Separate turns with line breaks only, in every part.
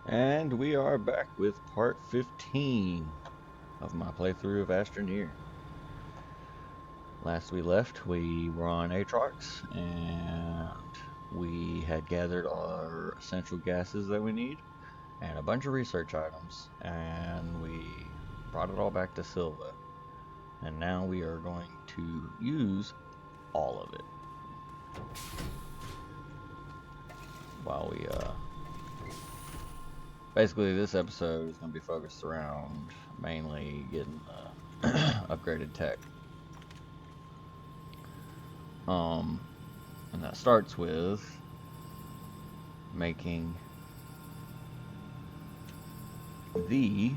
And we are back with part 15 of my playthrough of Astroneer. Last we left, we were on Atrox, and we had gathered our essential gases that we need, and a bunch of research items, and we brought it all back to Silva. And now we are going to use all of it. While we, basically this episode is going to be focused around mainly getting upgraded tech. And that starts with making the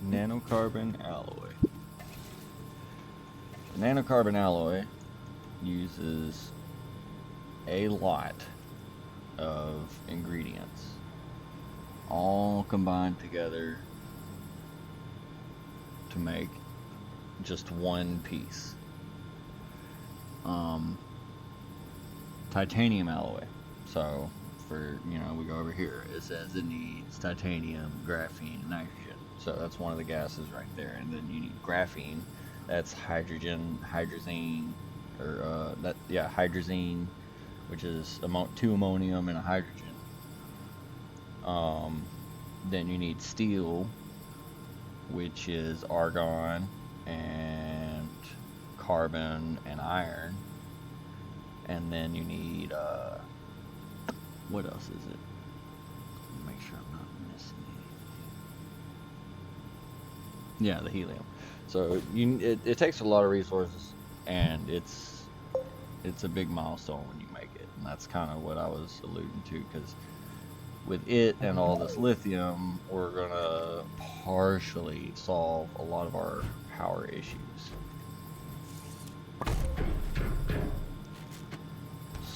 nanocarbon alloy. The nanocarbon alloy uses a lot of ingredients all combined together to make just one piece. Titanium alloy. So for, we go over here, it says it needs titanium, graphene, nitrogen. So that's one of the gases right there. And then you need graphene. That's hydrazine, or hydrazine, which is 2 ammonium and a hydrogen. Then you need steel, which is argon and carbon and iron. And then you need, what else is it? Make sure I'm not missing anything. Yeah, the helium. So it takes a lot of resources, and it's a big milestone when you make it. And that's kind of what I was alluding to, because with it and all this lithium, we're going to partially solve a lot of our power issues.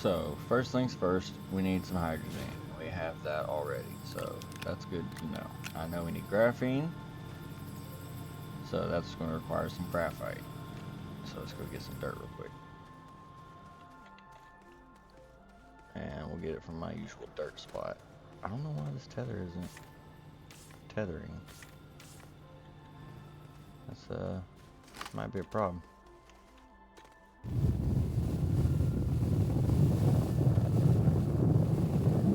So, first things first, we need some hydrogen. We have that already, so that's good to know. I know we need graphene, so that's going to require some graphite. So let's go get some dirt real quick. And we'll get it from my usual dirt spot. I don't know why this tether isn't tethering. That's, might be a problem.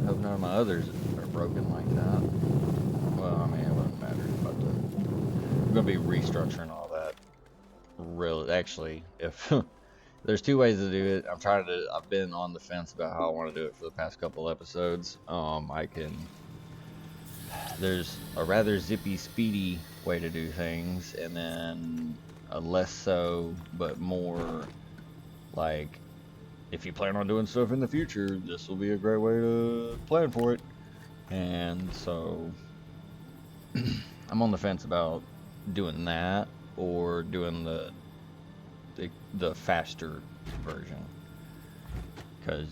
Hope none of my others are broken like that. Well, I mean, it wouldn't matter. I'm gonna be restructuring all that. Really, actually, if there's 2 ways to do it, I've been on the fence about how I want to do it for the past couple episodes. There's a rather zippy, speedy way to do things, and then a less so, but more like, if you plan on doing stuff in the future, this will be a great way to plan for it. And so I'm on the fence about doing that or doing the faster version, because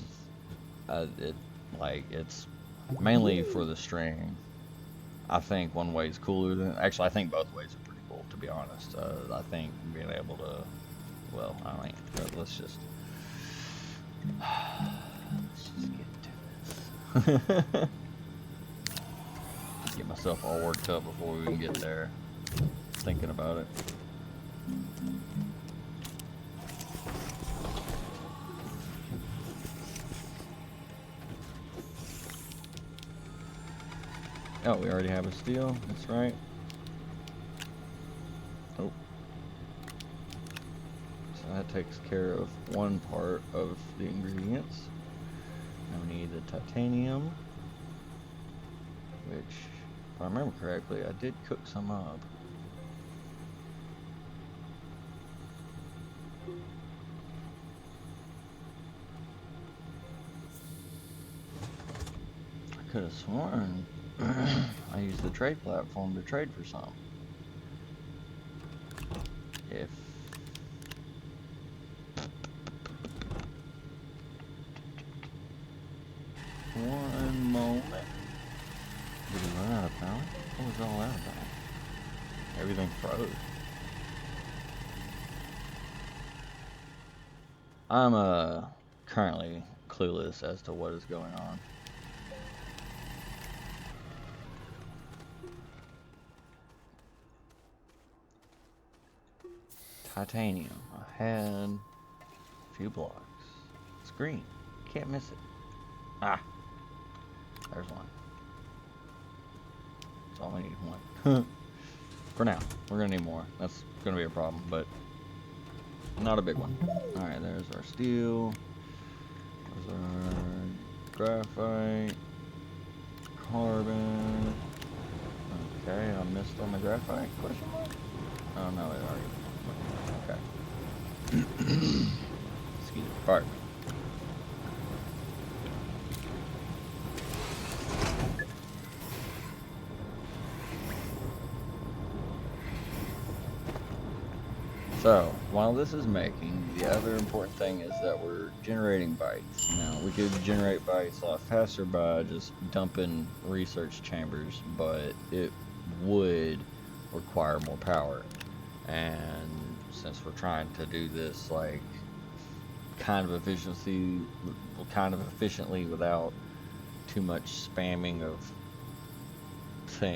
it's mainly for the string. I think one way is cooler than, actually I think both ways are pretty cool, to be honest. I think being able to, well, I mean, let's just get into this. Get myself all worked up before we even get there, thinking about it. Oh, we already have a steel, that's right. Oh. So that takes care of one part of the ingredients. Now we need the titanium, which, if I remember correctly, I did cook some up. I could have sworn I used the trade platform to trade for some. If one moment. Did we run out of power? What was all that about? Everything froze. I'm currently clueless as to what is going on. titanium. I had a few blocks. It's green. Can't miss it. Ah, there's one. That's all I need, one. For now. We're gonna need more. That's gonna be a problem, but not a big one. Alright, there's our steel. There's our graphite. Carbon. Okay, I missed on the graphite? Question mark? Oh no, it already. Okay. Excuse me. Fire. So, while this is making, the other important thing is that we're generating bytes. Now, we could generate bytes a lot faster by just dumping research chambers, but it would require more power. And since we're trying to do this like kind of efficiently without too much spamming of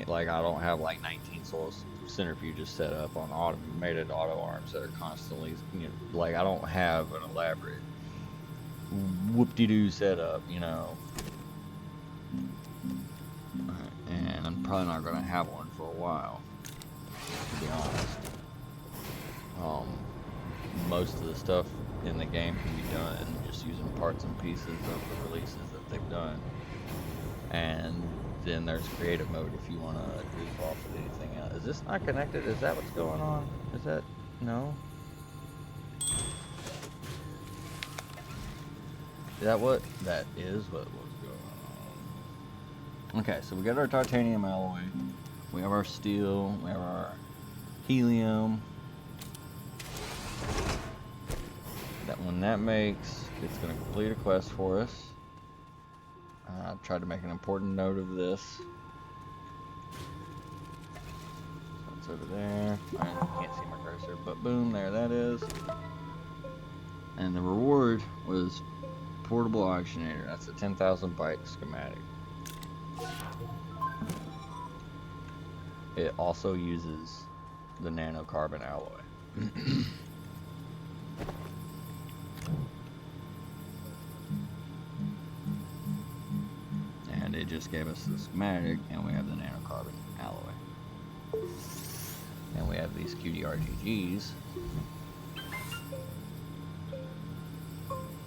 like I don't have like 19 solar centrifuges set up on automated auto arms that are constantly, you know, like I don't have an elaborate whoop-de-doo setup, you know. And I'm probably not going to have one for a while, to be honest. Most of the stuff in the game can be done just using parts and pieces of the releases that they've done. And then there's creative mode if you want to goof off with anything else. Is this not connected? Is that what's going on? Is that... no? Is that what? That is what was going on. Okay, so we got our titanium alloy. We have our steel. We have our helium. That when that makes, it's going to complete a quest for us. I tried to make an important note of this. So it's over there. I can't see my cursor, but boom, there that is. And the reward was portable oxygenator. That's a 10,000 byte schematic. It also uses the nanocarbon alloy. And it just gave us the schematic, and we have the nanocarbon alloy. And we have these QDRGGs.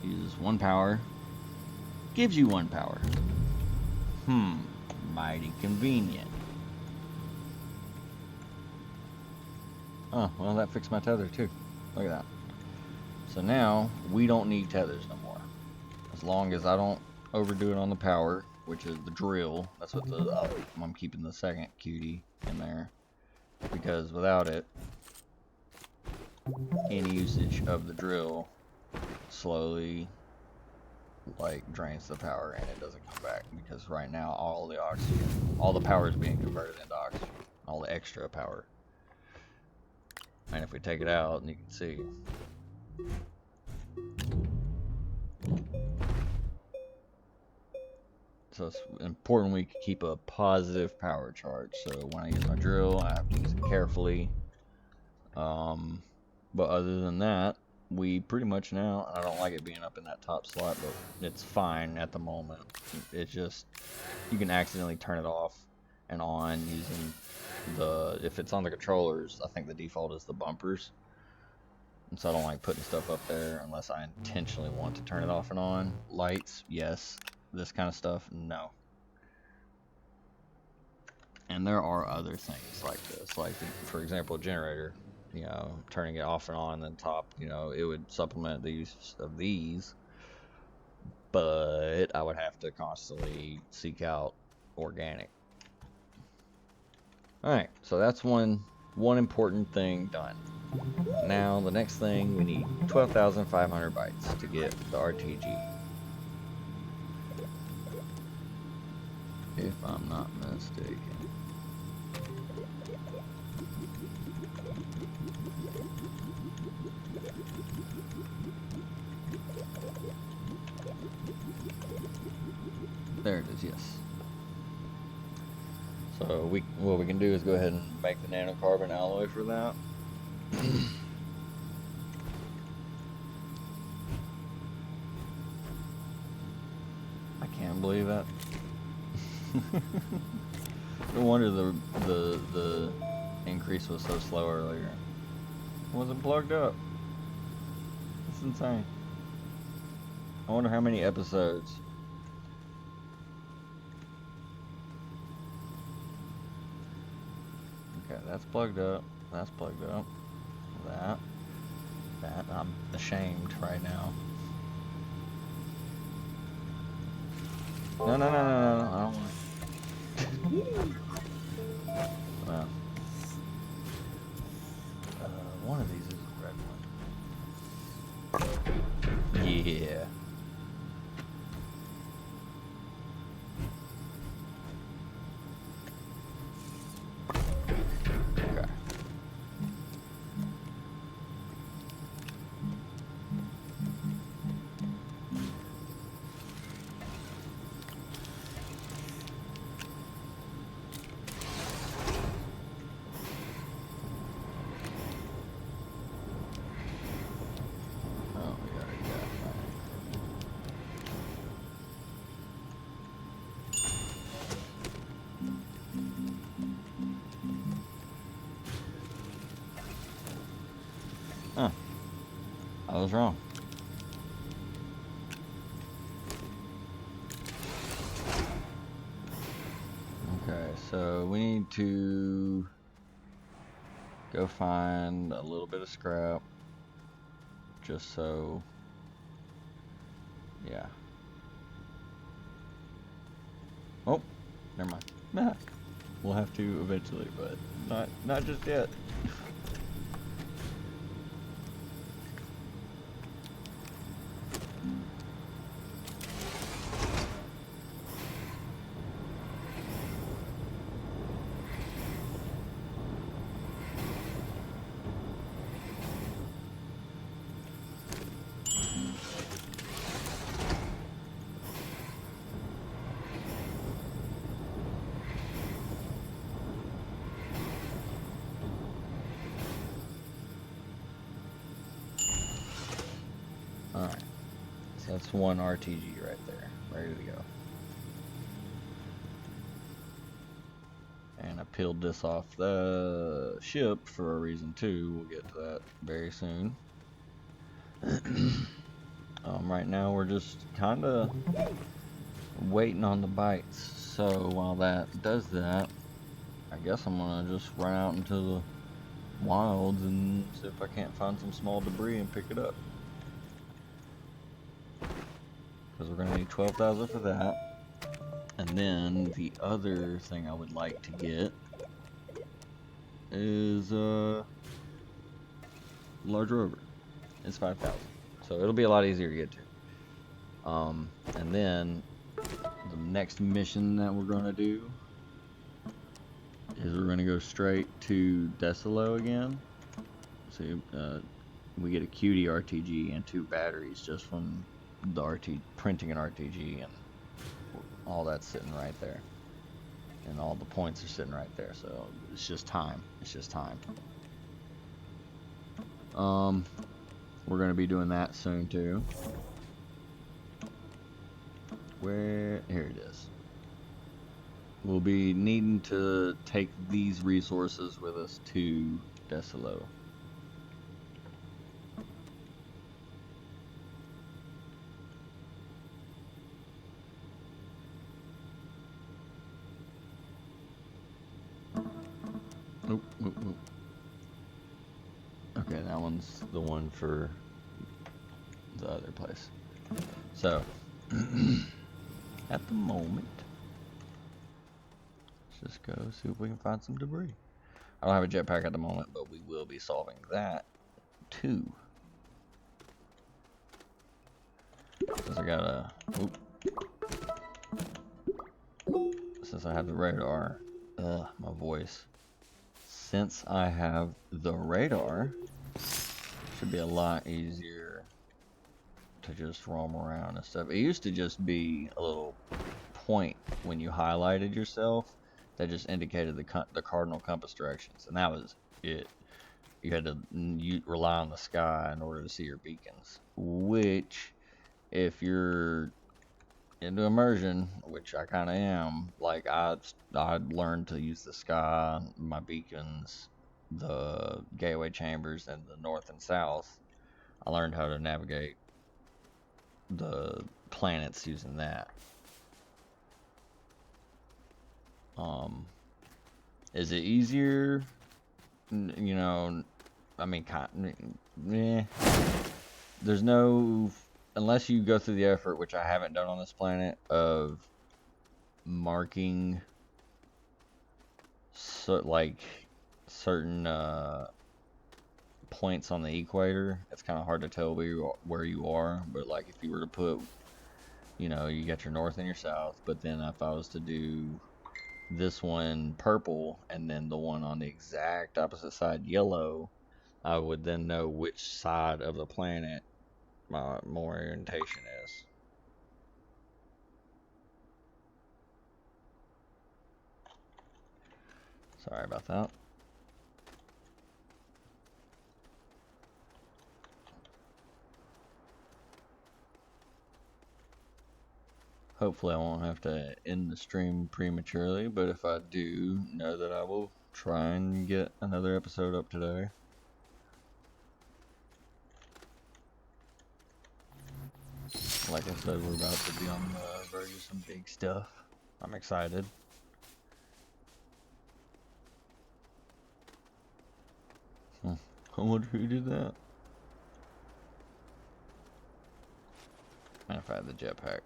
Uses 1 power. Gives you 1 power. Mighty convenient. Oh, well, that fixed my tether too. Look at that. So now, we don't need tethers no more. As long as I don't overdo it on the power, which is the drill. That's what the... I'm keeping the second QD in there. Because without it, any usage of the drill slowly, like, drains the power and it doesn't come back. Because right now, all the oxygen, all the power is being converted into oxygen. All the extra power. And if we take it out, and you can see... So it's important we keep a positive power charge. So when I use my drill, I have to use it carefully. But other than that, we pretty much now, I don't like it being up in that top slot, but it's fine at the moment. It's just, you can accidentally turn it off and on using the, if it's on the controllers, I think the default is the bumpers. And so I don't like putting stuff up there unless I intentionally want to turn it off and on. Lights, yes. This kind of stuff, no. And there are other things like this, like for example, a generator, you know, turning it off and on, and then top, you know, it would supplement the use of these, but I would have to constantly seek out organic. Alright, so that's one important thing done. Now the next thing, we need 12,500 bytes to get the RTG. If I'm not mistaken. There it is, yes. So what we can do is go ahead and make the nanocarbon alloy for that. Can't believe that. No wonder the increase was so slow earlier. It wasn't plugged up. It's insane. I wonder how many episodes. Okay, that's plugged up. That's plugged up. That. I'm ashamed right now. No, no, no, no, no, no. I don't want well, one of these is a red one. Yeah. Okay. Oh, we already got that. Huh. I was wrong. Okay, so we need to go find a little bit of scrap. Just so, yeah. Oh, never mind. Nah, we'll have to eventually, but not just yet. Alright, so that's one RTG right there, ready to go. And I peeled this off the ship for a reason too. We'll get to that very soon. Right now we're just kind of waiting on the bites. So while that does that, I guess I'm gonna just run out into the wilds and see if I can't find some small debris and pick it up. Because we're gonna need 12,000 for that. And then the other thing I would like to get is large rover. It's 5,000, so it'll be a lot easier to get to. And then the next mission that we're gonna do is we're gonna go straight to Desolo again. So we get a cutie RTG and 2 batteries just from the printing an RTG, and all that's sitting right there. And all the points are sitting right there, so it's just time. It's just time. We're gonna be doing that soon too. Here it is. We'll be needing to take these resources with us to Desolo. Nope, nope, nope. Okay, that one's the one for the other place. So, at the moment, let's just go see if we can find some debris. I don't have a jetpack at the moment, but we will be solving that too. Since I got since I have the radar, my voice. Since I have the radar, it should be a lot easier to just roam around and stuff. It used to just be a little point when you highlighted yourself that just indicated the cardinal compass directions, and that was it. You had to rely on the sky in order to see your beacons, which if you're into immersion, which I kind of am. Like I learned to use the sky, my beacons, the gateway chambers, and the north and south. I learned how to navigate the planets using that. Is it easier? You know, I mean, there's no, unless you go through the effort, which I haven't done on this planet, of marking like certain points on the equator. It's kind of hard to tell where you are, but like if you were to put, you know, you got your north and your south, but then if I was to do this one purple and then the one on the exact opposite side yellow, I would then know which side of the planet my more orientation is. Sorry about that. Hopefully I won't have to end the stream prematurely, but if I do, know that I will try and get another episode up today. Like I said, we're about to be on the verge of some big stuff. I'm excited. I wonder who did that. And if I had the jetpack.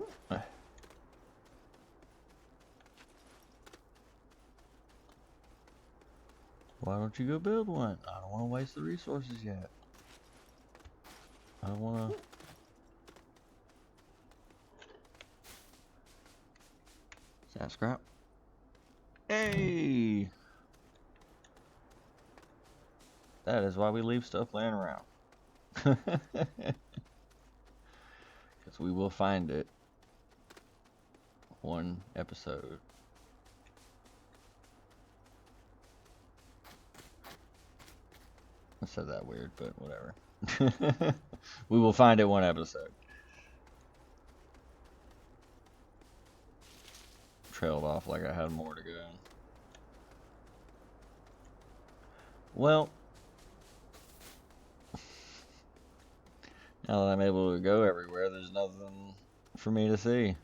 Why don't you go build one? I don't want to waste the resources yet. I don't want to... Is that scrap? Hey! That is why we leave stuff laying around. Because we will find it. One episode. I said that weird, but whatever. We will find it one episode. Trailed off like I had more to go. Well, now that I'm able to go everywhere, there's nothing for me to see.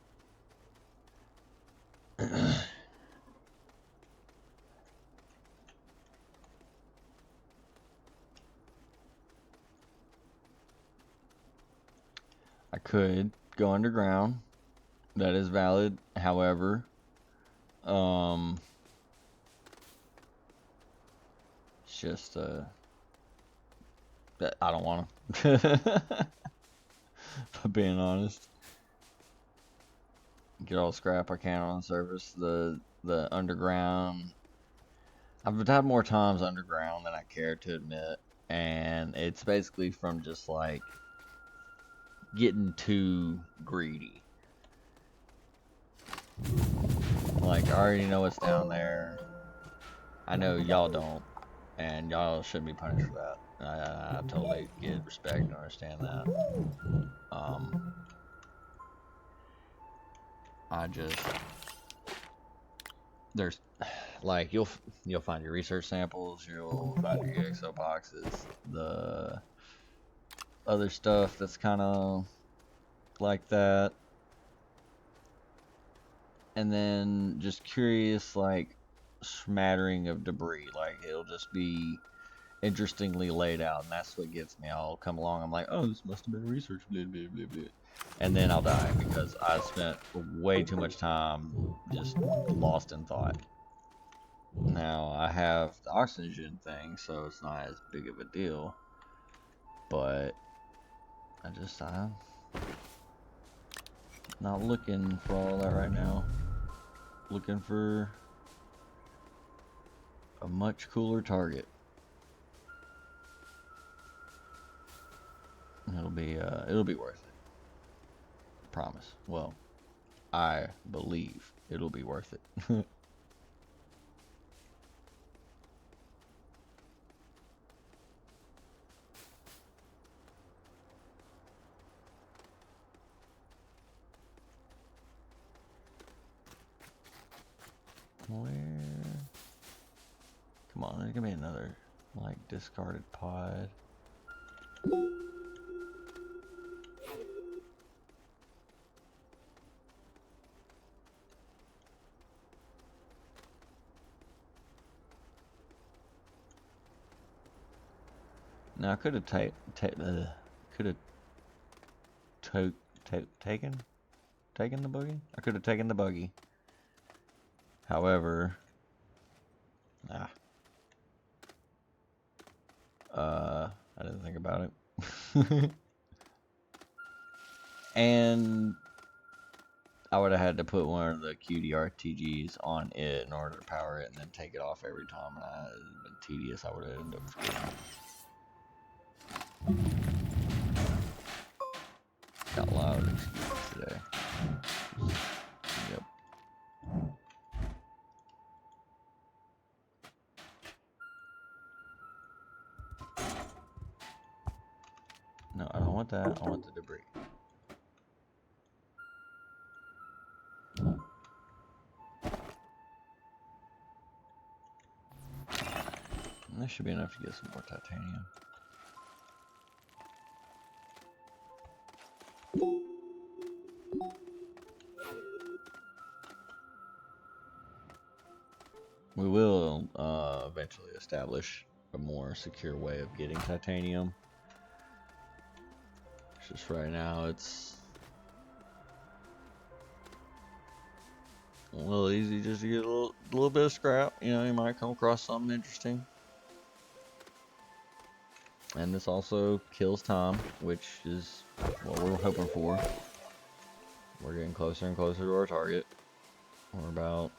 I could go underground. That is valid. However, it's just I don't want to. If I'm being honest, get all the scrap I can on the surface. The underground. I've had more times underground than I care to admit, and it's basically from just like getting too greedy. Like, I already know what's down there. I know y'all don't, and y'all shouldn't be punished for that. I totally get respect and understand that. I just, there's like you'll find your research samples, you'll find your EXO boxes, the other stuff that's kind of like that, and then just curious like smattering of debris. Like it'll just be interestingly laid out, and that's what gets me. I'll come along, I'm like, oh, this must have been research, blah blah blah blah, and then I'll die because I spent way too much time just lost in thought. Now I have the oxygen thing, so it's not as big of a deal, but I'm not looking for all that right now. Looking for a much cooler target. It'll be worth it. Promise. Well, I believe it'll be worth it. Come on, there's gonna be another, like, discarded pod. Now I could have taken the buggy. I could have taken the buggy. However, I didn't think about it. And I would have had to put one of the QDRTGs on it in order to power it and then take it off every time. And it would have been tedious. I would have ended up screwing. Got a lot of excuses today. Yep. No, I don't want that. I want the debris. And that should be enough to get some more titanium. We will eventually establish a more secure way of getting titanium. It's just right now it's a little easy just to get a little bit of scrap. You know, you might come across something interesting. And this also kills time, which is what we're hoping for. We're getting closer and closer to our target. We're about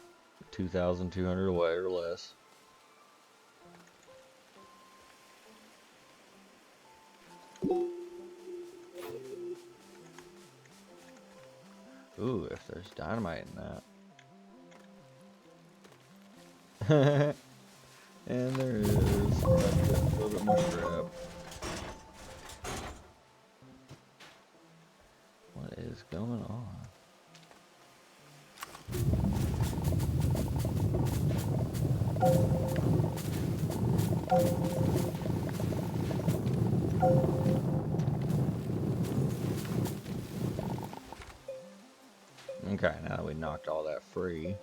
2,200 away or less. Ooh, if there's dynamite in that. And there is. A little bit more scrap. What is going on? Okay, now that we knocked all that free.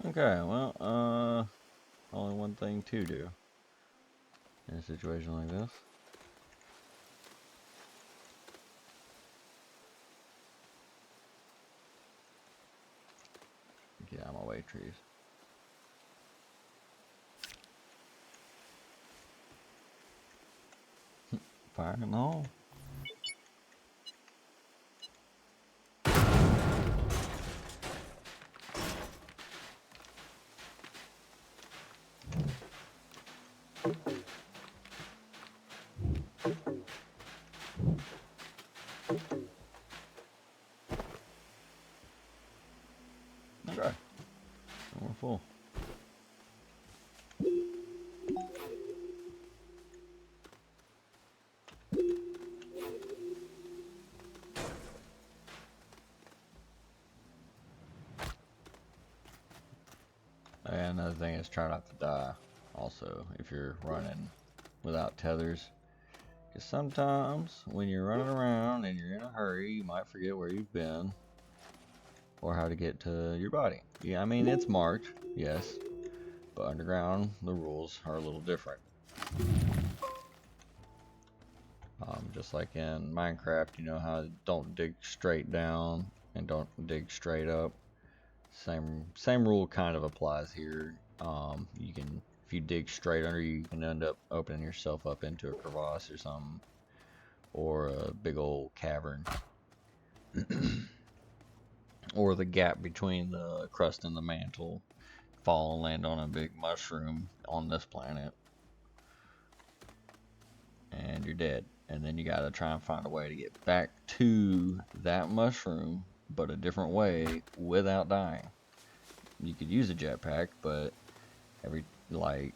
Okay, well, only one thing to do in a situation like this. Get out of my way, trees. Fire in the hole. Okay. And we're full. And another thing is try not to die also if you're running without tethers. Because sometimes when you're running around and you're in a hurry, you might forget where you've been or how to get to your body. Yeah, I mean, it's marked, yes. But underground, the rules are a little different. Just like in Minecraft, you know how don't dig straight down and don't dig straight up. Same rule kind of applies here. You can, if you dig straight under, you can end up opening yourself up into a crevasse or something, or a big old cavern, or the gap between the crust and the mantle. Fall and land on a big mushroom on this planet, and you're dead. And then you gotta try and find a way to get back to that mushroom, but a different way without dying. You could use a jetpack, but like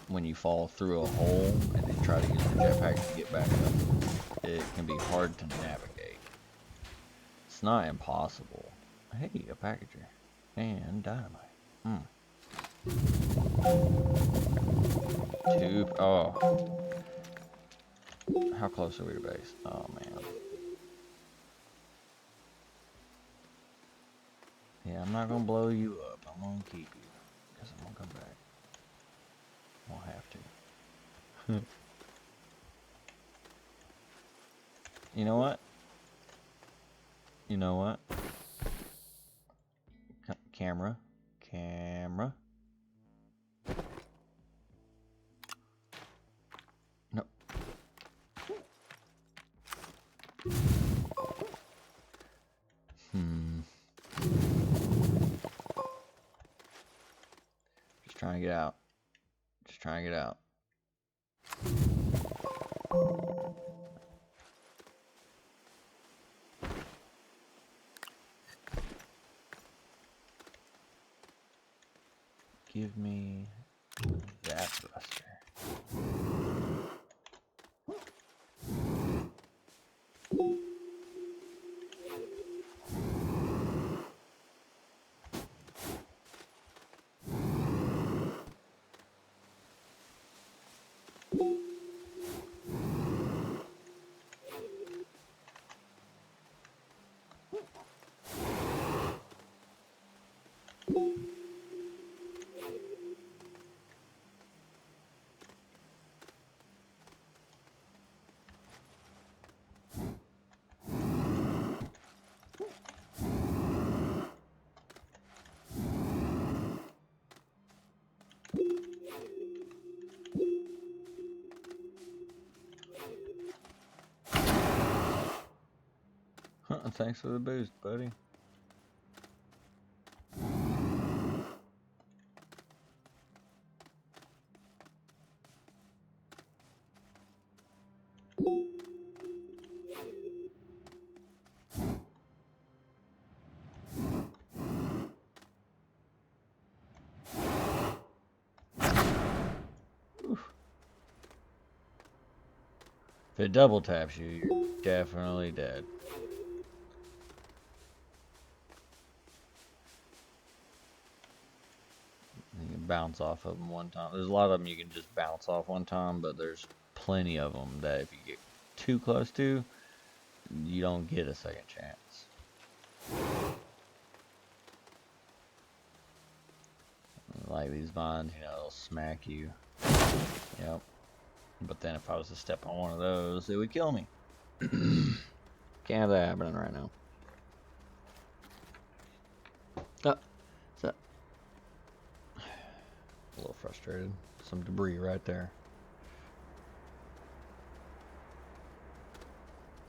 when you fall through a hole and then try to use the jetpack to get back up, it can be hard to navigate. It's not impossible. Hey, a packager and dynamite. Oh, how close are we to base? Oh man. Yeah, I'm not gonna blow you up. I'm gonna keep you, because I'm gonna come back. Won't have to. You know what? You know what? Camera. No. Just trying to get out. Just trying to get out. Give me that thruster. Thanks for the boost, buddy. If it double taps you, you're definitely dead. You can bounce off of them one time. There's a lot of them you can just bounce off one time, but there's plenty of them that if you get too close to, you don't get a second chance. Like these vines, you know, they'll smack you. Yep. But then if I was to step on one of those, it would kill me. Can't have that happening right now. Oh, so a little frustrated. Some debris right there.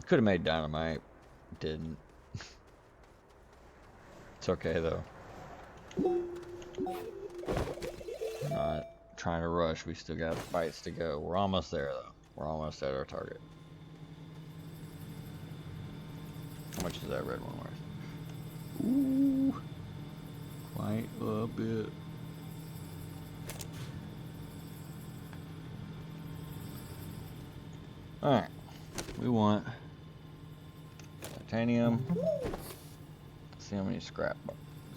Could have made dynamite. Didn't. It's okay though. We're not trying to rush. We still got bites to go. We're almost there though. We're almost at our target. How much is that red one worth? Ooh, quite a bit. Alright, we want titanium. Let's see how many scraps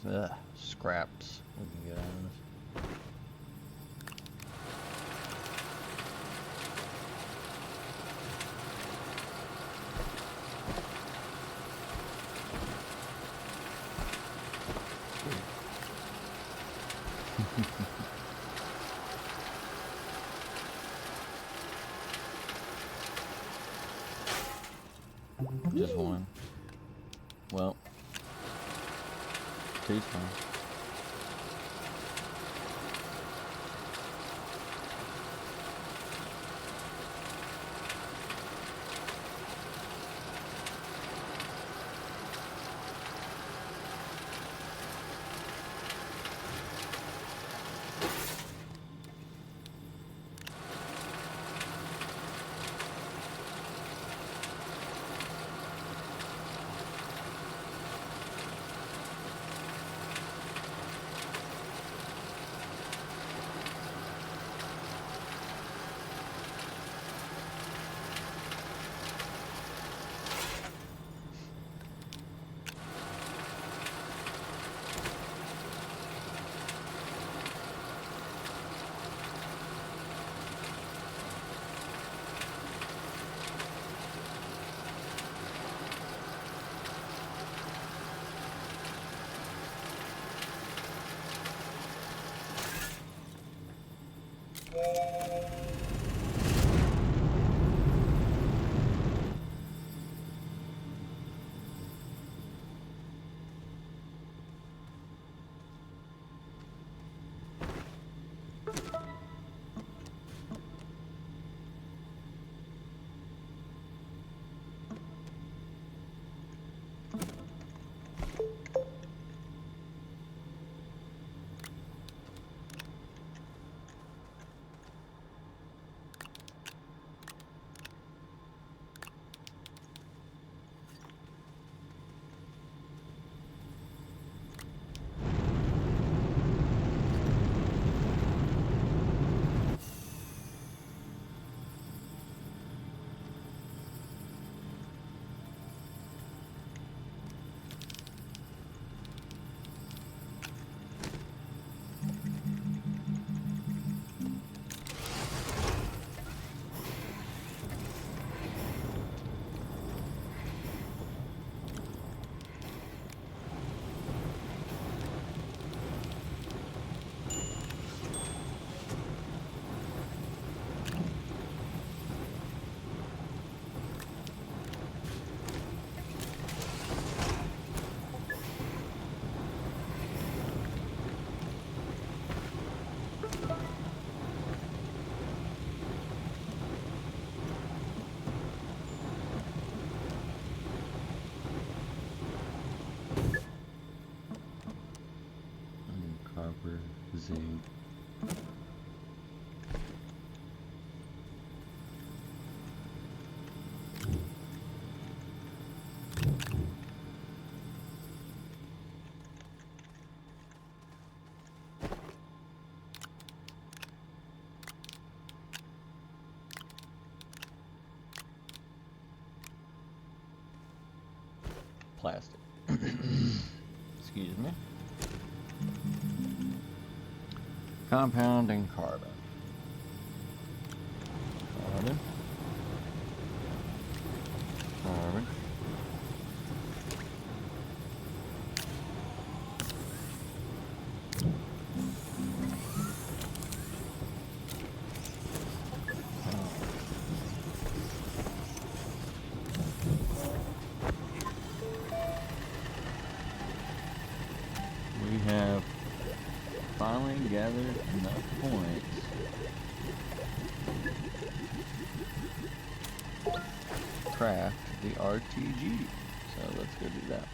we can get out of this. Just one. Well, two's fine. Copper, zinc. Plastic. Excuse me. Compounding carbon. Carbon. Carbon. We have finally gathered enough points to craft the RTG. So let's go do that.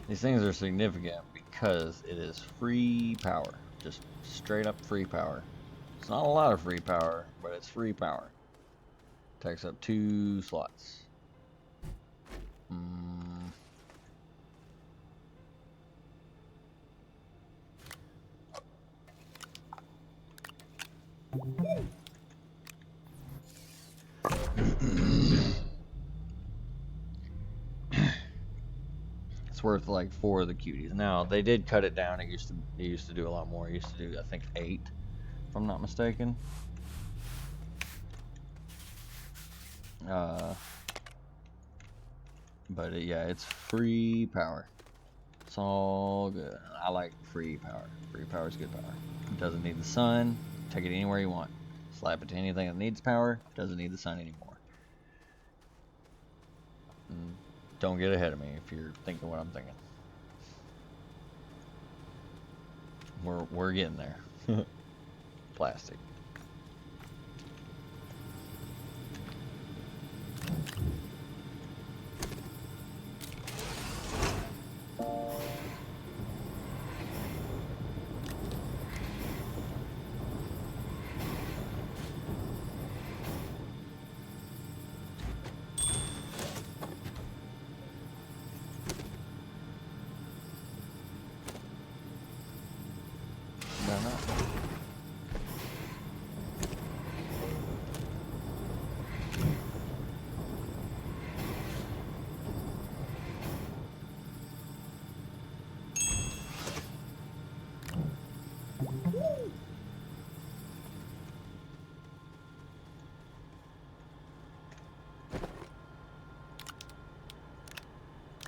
These things are significant because it is free power. Just straight up free power. It's not a lot of free power, but it's free power. Takes up 2 slots. It's worth like 4 of the cuties. Now they did cut it down. It used to do a lot more. It used to do, I think, 8, if I'm not mistaken. But yeah, it's free power. It's all good. I like free power. Free power is good power. It doesn't need the sun. Take it anywhere you want. Slap it to anything that needs power. Doesn't need the sun anymore. And don't get ahead of me if you're thinking what I'm thinking. We're getting there. Plastic.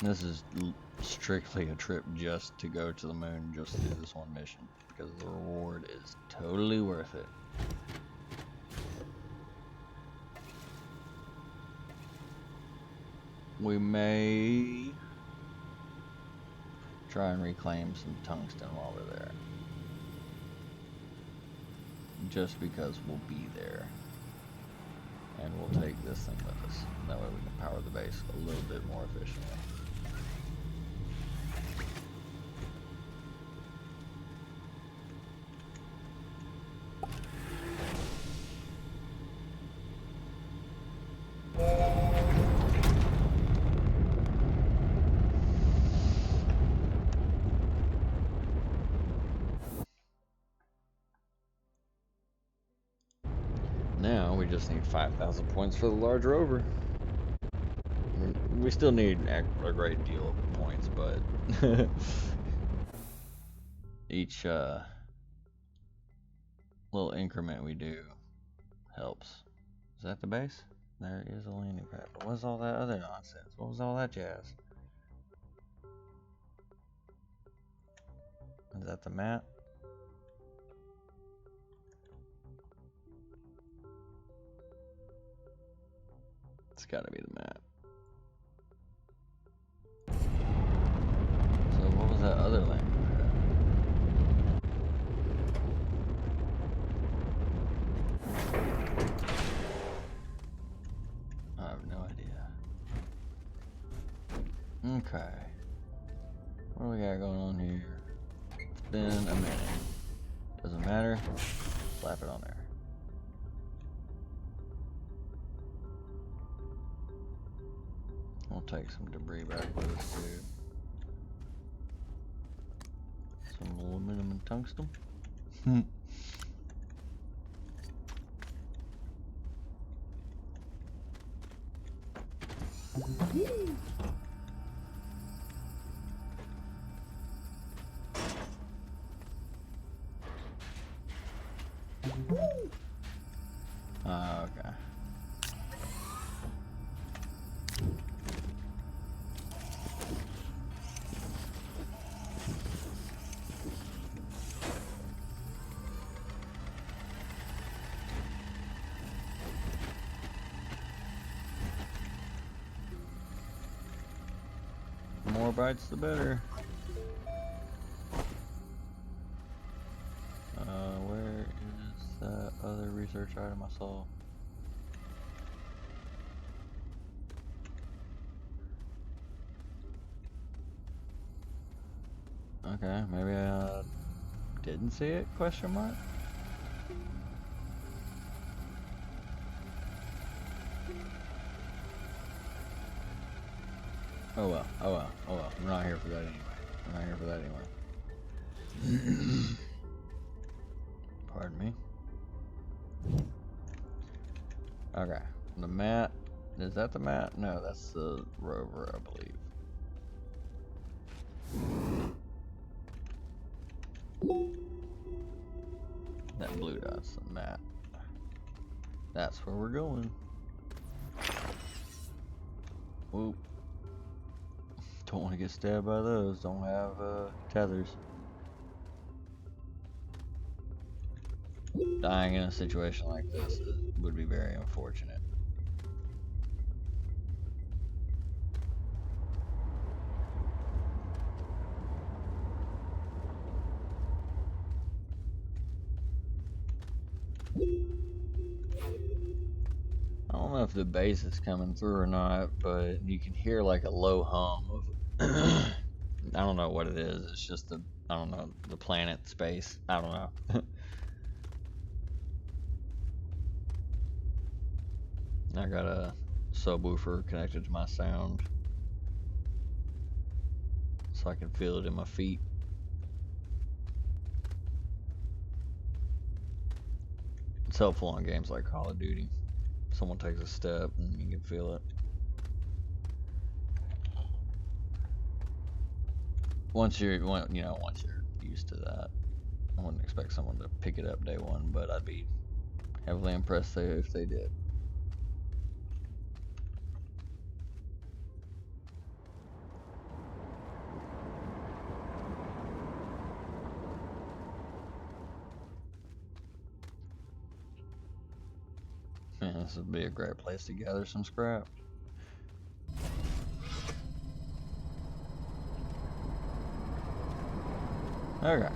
This is strictly a trip just to go to the moon, just to do this one mission, because the reward is totally worth it. We may try and reclaim some tungsten while we're there, just because we'll be there, and we'll take this thing with us. That way we can power the base a little bit more efficiently. Now we just need 5,000 points for the large rover. We still need a great deal of points, but each little increment we do helps. Is that the base? There is a landing pad. But what's all that other nonsense? What was all that jazz? Is that the mat? It's gotta be the mat. So what was that other landing pad? I have no idea. Okay. What do we got going on here? It's been a minute. Doesn't matter. Slap it on there. We'll take some debris back with us too. Some aluminum and tungsten. Okay. The more bites, the better. Where is that other research item I saw? Okay, maybe I didn't see it, question mark? Oh well, oh well, oh well. We're not here for that anyway. We're not here for that anyway. Pardon me. Okay, the mat. Is that the mat? No, that's the rover, I believe. That blue dot's the mat. That's where we're going. Whoop. Don't want to get stabbed by those. Don't have tethers. Dying in a situation like this would be very unfortunate. I don't know if the bass is coming through or not, but you can hear like a low hum of I don't know what it is. It's just the, I don't know, the planet space. I don't know. I got a subwoofer connected to my sound so I can feel it in my feet. It's helpful on games like Call of Duty. Someone takes a step and you can feel it. Once you're used to that. I wouldn't expect someone to pick it up day one, but I'd be heavily impressed if they did. Man, this would be a great place to gather some scrap. Okay.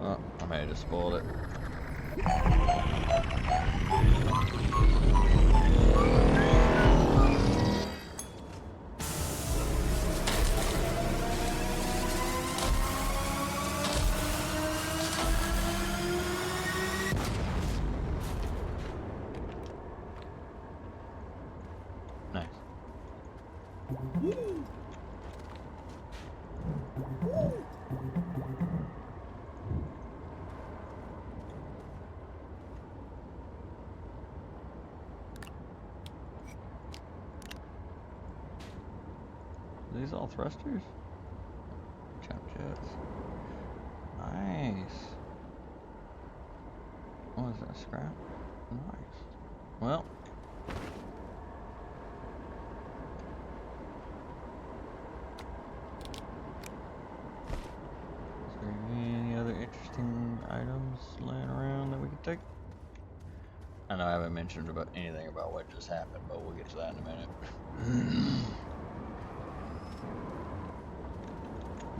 Oh, I may have just spoiled it. Nice. Are these all thrusters? Jump jets. Nice. What is that, scrap? Nice. Well. Is there any other interesting items laying around that we could take? I know I haven't mentioned about anything about what just happened, but we'll get to that in a minute.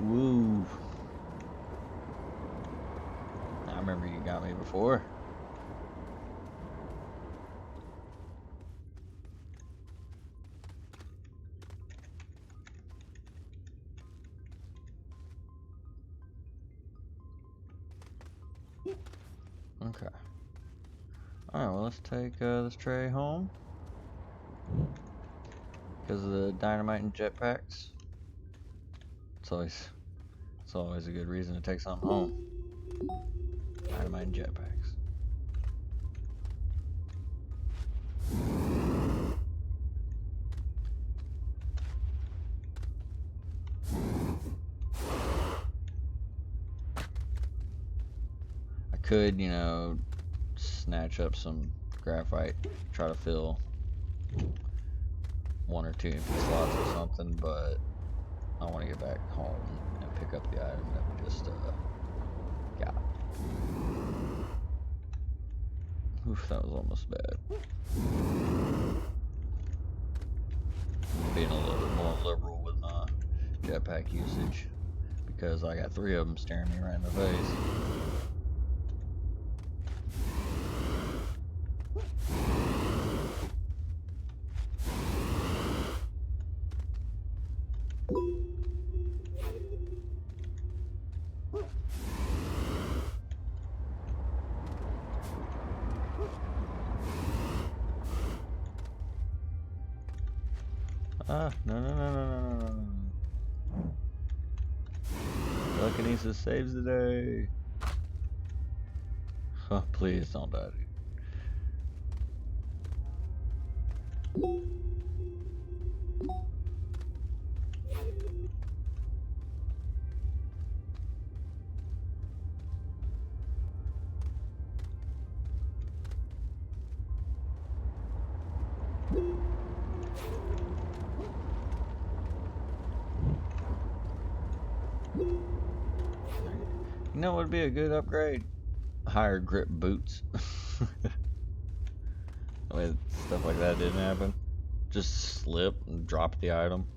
Woo. I remember you got me before. Okay. Alright, well, let's take this tray home. Because of the dynamite and jetpacks. It's always a good reason to take something home. Dynamite and jetpacks. I could, snatch up some graphite, try to fill 1 or 2 empty slots or something, but I want to get back home and pick up the item that we just got. Oof, that was almost bad. Being a little bit more liberal with my jetpack usage because I got 3 of them staring me right in the face. No. Telekinesis saves the day. Oh, please don't die, dude. You know what would be a good upgrade? Higher grip boots. I mean, stuff like that didn't happen. Just slip and drop the item.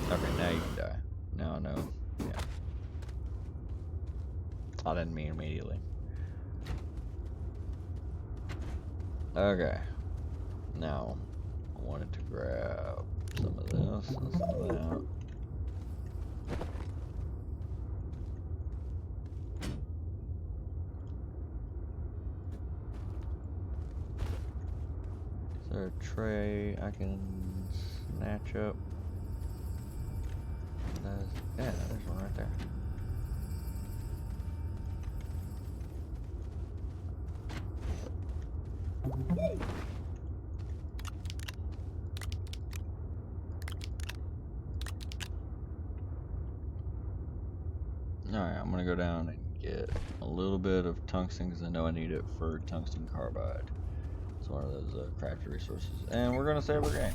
Okay, now you can die. Now I know. Yeah. I didn't mean immediately. Okay. Now, I wanted to grab some of this and some of that. Is there a tray I can snatch up? Yeah, there's one right there. Alright, I'm gonna go down and get a little bit of tungsten because I know I need it for tungsten carbide. It's one of those crafted resources. And we're gonna save our game.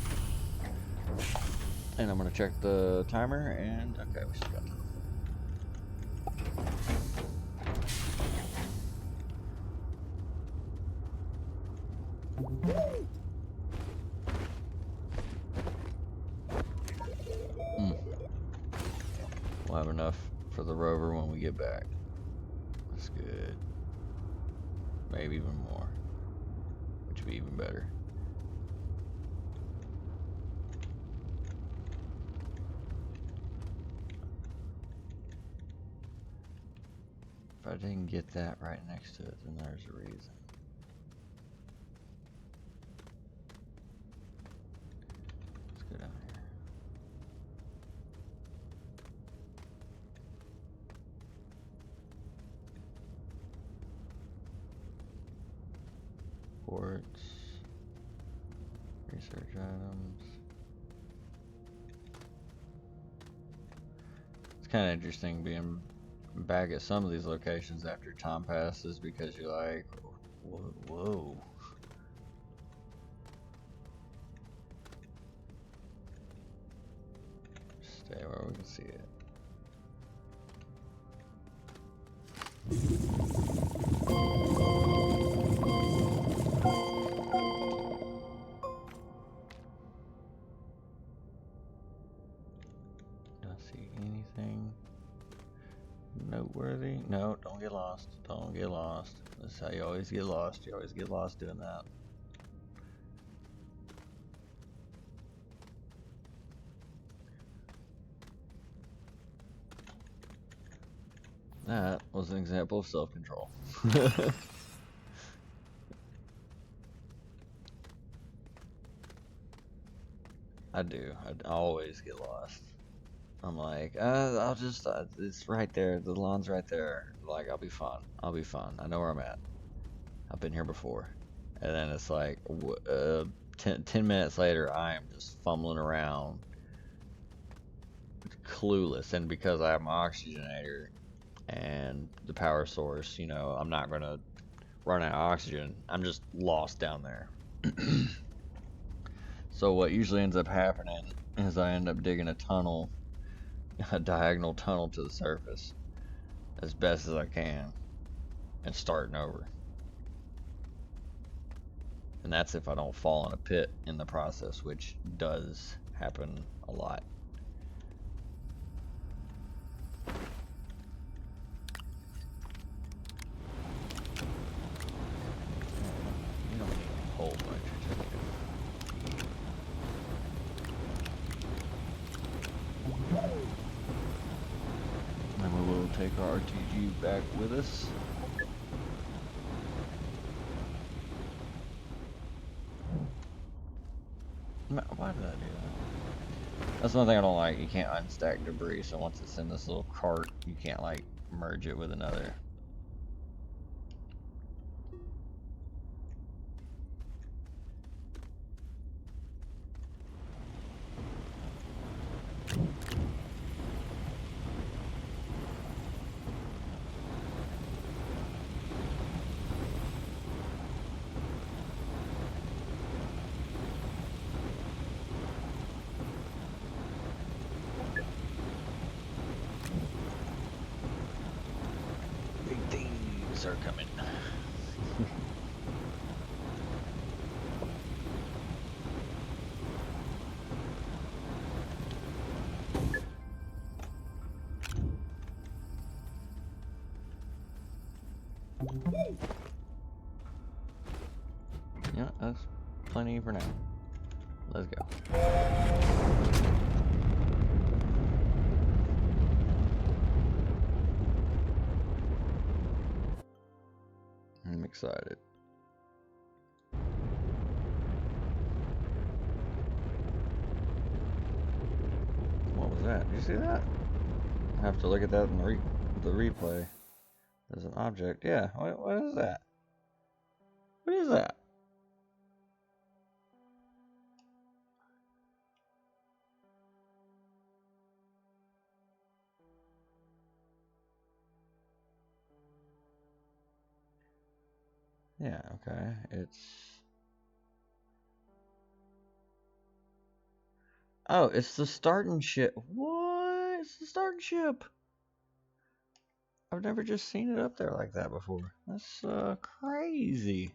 And I'm gonna check the timer and okay, we still got time. We'll have enough for the rover when we get back. That's good. Maybe even more. Which would be even better. If I didn't get that right next to it, then there's a reason. Let's go down here. Quartz. Research items. It's kind of interesting being back at some of these locations after time passes because you're like, whoa. Stay where we can see it. Do I see anything noteworthy? No, don't get lost. Don't get lost. That's how you always get lost. You always get lost doing that. That was an example of self-control. I do. I always get lost. I'm like, I'll just, it's right there. The lawn's right there. Like, I'll be fine. I'll be fine. I know where I'm at. I've been here before. And then it's like, 10 minutes later, I am just fumbling around, clueless. And because I have my oxygenator and the power source, you know, I'm not going to run out of oxygen. I'm just lost down there. So what usually ends up happening is I end up digging a tunnel, a diagonal tunnel to the surface as best as I can and starting over. And that's if I don't fall in a pit in the process, which does happen a lot. You don't need a whole bunch of chicken. And we will take our RTG back with us. Why did I do that? That's one thing I don't like. You can't unstack debris, so once it's in this little cart, you can't like merge it with another. Big things are coming. Yeah, that's plenty for now. Let's go. I'm excited. What was that? Did you see that? I have to look at that in the replay. There's an object. Yeah, what is that? What is that? Yeah, okay. Oh, it's the starting ship. What? It's the starting ship. I've never just seen it up there like that before. That's crazy.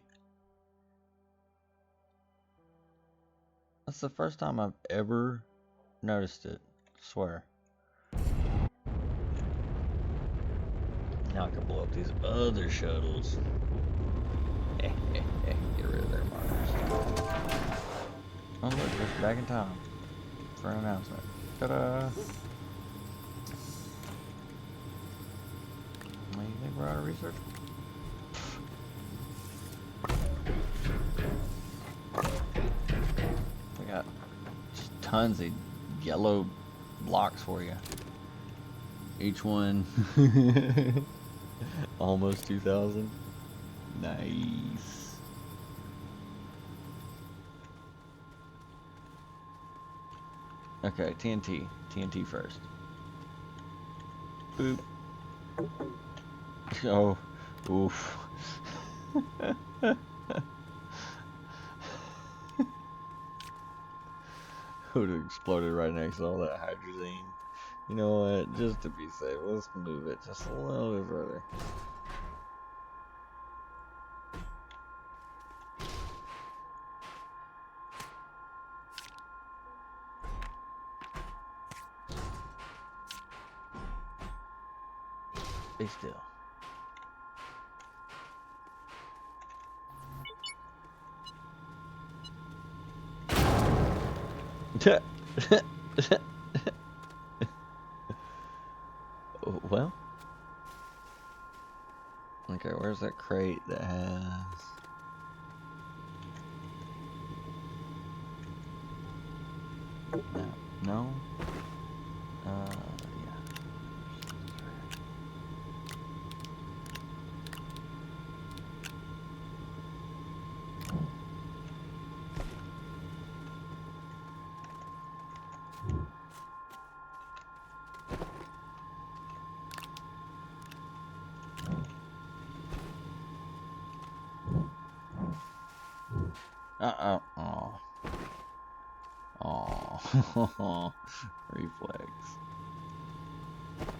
That's the first time I've ever noticed it. I swear. Now I can blow up these other shuttles. Get rid of their markers. Oh look, just back in time for an announcement. Ta-da! What do you think we're out of research? We got just tons of yellow blocks for you. Each one almost 2,000. Nice. Okay, TNT. TNT first. Boop. Oh, oof. Would have exploded right next to all that hydrazine. You know what? Just to be safe, let's move it just a little bit further. Stay still. Well, okay, where's that crate that has... No? Yeah. Uh-oh. Oh. Oh. Reflex.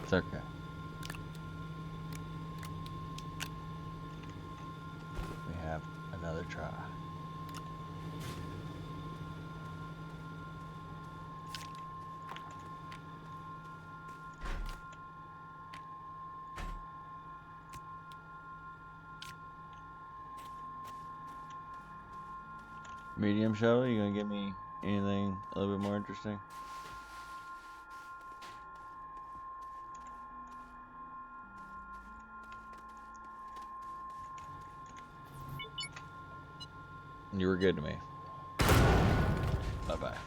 It's okay. We have another try. Medium shuttle, you gonna give me anything a little bit more interesting? You were good to me. Bye-bye.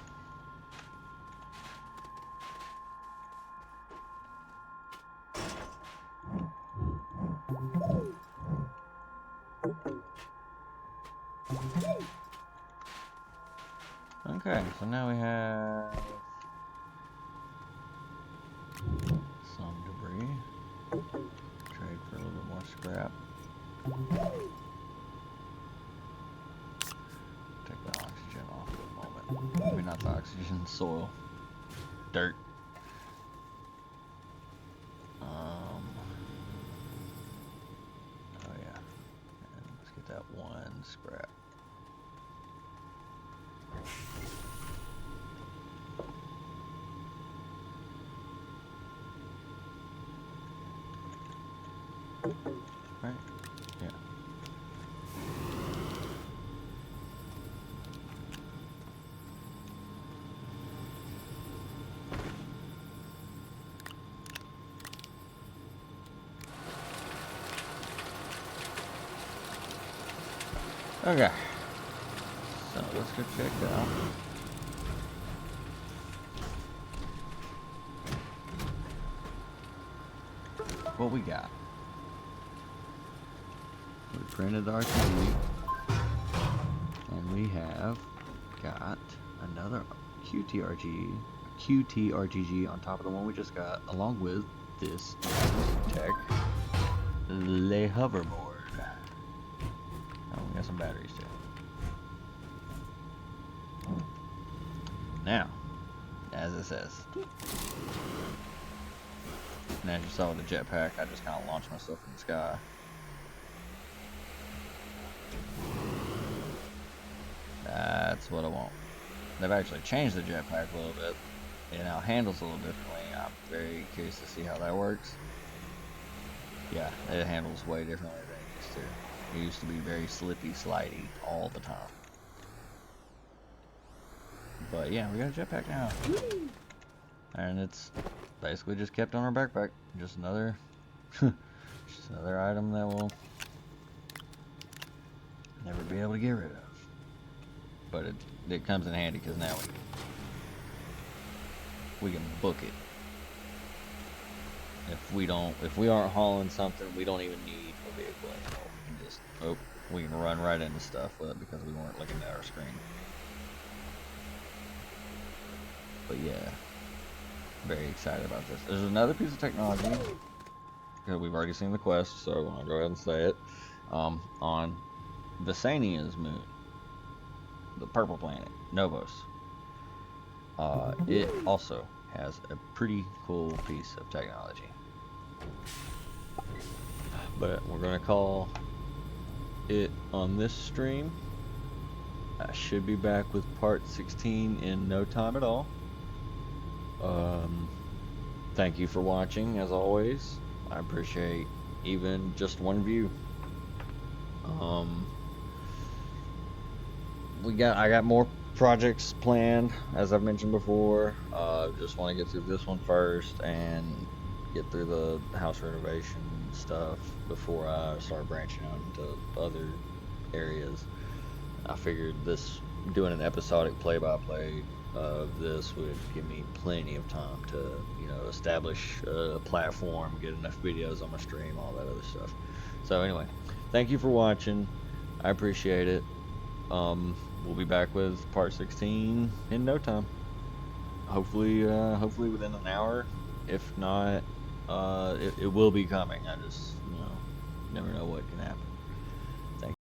Okay, so now we have some debris. Trade for a little bit more scrap. Take the oxygen off for a moment. Maybe not the oxygen, soil. Dirt. Oh yeah. And let's get that one scrap. Right? Yeah. Okay. So let's go check that out. What we got? We printed RTG, and we have got another QTRGG on top of the one we just got, along with this tech, Le Hoverboard. Oh, we got some batteries too. Now, as it says, and as you saw with the jetpack, I just kind of launched myself in the sky. That's what I want. They've actually changed the jetpack a little bit. It now handles a little differently. I'm very curious to see how that works. Yeah, it handles way differently than it used to. It used to be very slippy, slidey all the time. But yeah, we got a jetpack now. And it's basically just kept on our backpack. Just another just another item that we'll never be able to get rid of. But it comes in handy because now we can book it. If we aren't hauling something, we don't even need a vehicle anymore. We can just we can run right into stuff with it because we weren't looking at our screen. But yeah, very excited about this. There's another piece of technology that we've already seen the quest, so I want to go ahead and say it. On Visania's moon, the purple planet, Novos. It also has a pretty cool piece of technology. But we're going to call it on this stream. I should be back with part 16 in no time at all. Thank you for watching, as always. I appreciate even just one view. I got more projects planned, as I've mentioned before. Just want to get through this one first and get through the house renovation stuff before I start branching out into other areas. I figured doing an episodic play-by-play of this would give me plenty of time to, establish a platform, get enough videos on my stream, all that other stuff. So anyway, thank you for watching. I appreciate it. We'll be back with part 16 in no time. Hopefully within an hour. If not, it will be coming. I just,